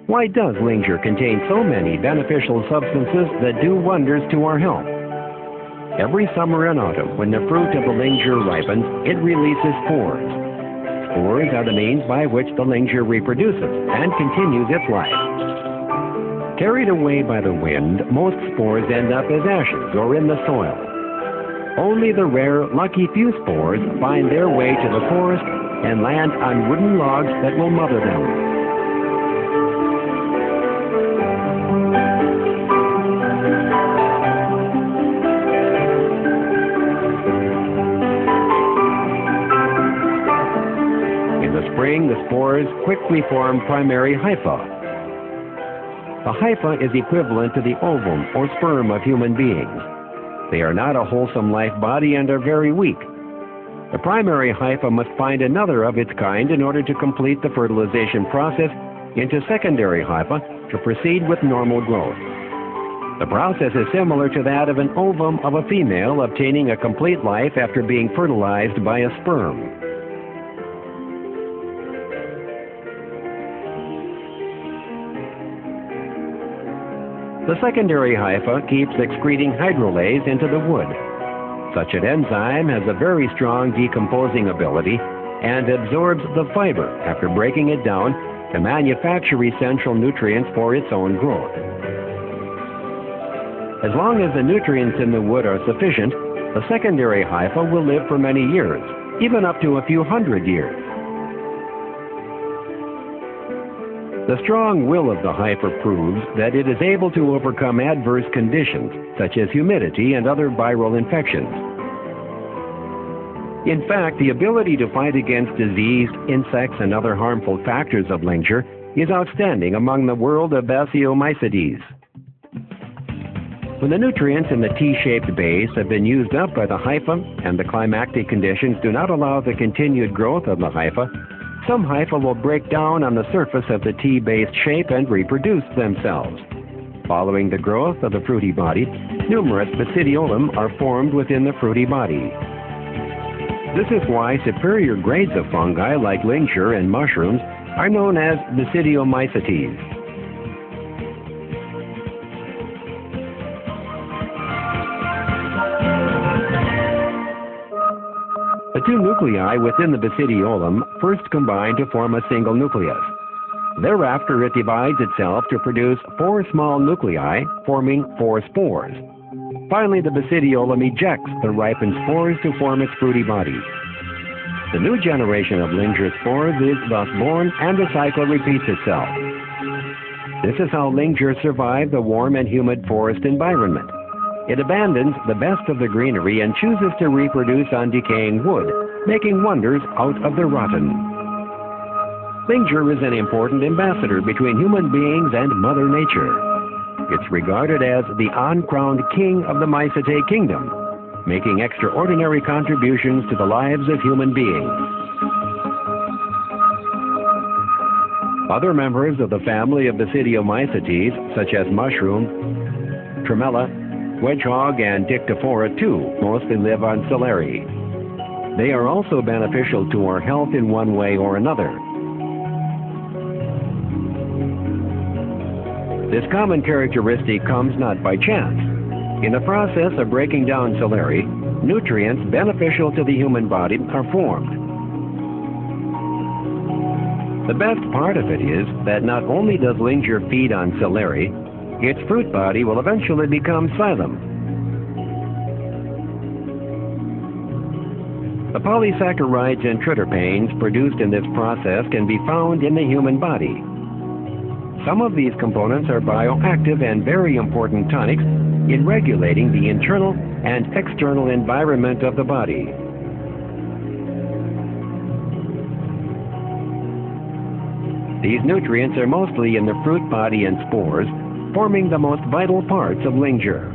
Why does linger contain so many beneficial substances that do wonders to our health? Every summer and autumn, when the fruit of the linger ripens, it releases spores. Spores are the means by which the linger reproduces and continues its life. Carried away by the wind, most spores end up as ashes or in the soil. Only the rare, lucky few spores find their way to the forest and land on wooden logs that will mother them. In the spring, the spores quickly form primary hypha. The hypha is equivalent to the ovum or sperm of human beings. They are not a wholesome life body and are very weak. The primary hypha must find another of its kind in order to complete the fertilization process into secondary hypha to proceed with normal growth. The process is similar to that of an ovum of a female obtaining a complete life after being fertilized by a sperm. The secondary hypha keeps excreting hydrolase into the wood. Such an enzyme has a very strong decomposing ability and absorbs the fiber after breaking it down to manufacture essential nutrients for its own growth. As long as the nutrients in the wood are sufficient, the secondary hypha will live for many years, even up to a few hundred years. The strong will of the hypha proves that it is able to overcome adverse conditions, such as humidity and other viral infections. In fact, the ability to fight against disease, insects, and other harmful factors of linger is outstanding among the world of Ganoderma06. When the nutrients in the T-shaped base have been used up by the hypha and the climactic conditions do not allow the continued growth of the hypha, some hypha will break down on the surface of the T-based shape and reproduce themselves. Following the growth of the fruity body, numerous basidiolum are formed within the fruity body. This is why superior grades of fungi like linger and mushrooms are known as Ganoderma06. The two nuclei within the basidiolum first combine to form a single nucleus. Thereafter, it divides itself to produce 4 small nuclei, forming 4 spores. Finally, the basidiolum ejects the ripened spores to form its fruity body. The new generation of linger spores is thus born, and the cycle repeats itself. This is how linger survive the warm and humid forest environment. It abandons the best of the greenery and chooses to reproduce on decaying wood, making wonders out of the rotten. Linger is an important ambassador between human beings and Mother Nature. It's regarded as the uncrowned king of the Mycenae kingdom, making extraordinary contributions to the lives of human beings. Other members of the family of Basidiomycetes, such as mushroom, tremella, wedgehog, and dictyphora too, mostly live on Celleri. They are also beneficial to our health in one way or another. This common characteristic comes not by chance. In the process of breaking down Celleri, nutrients beneficial to the human body are formed. The best part of it is that not only does linger feed on Celleri, its fruit body will eventually become xylem. The polysaccharides and triterpenes produced in this process can be found in the human body. Some of these components are bioactive and very important tonics in regulating the internal and external environment of the body. These nutrients are mostly in the fruit body and spores, forming the most vital parts of linger.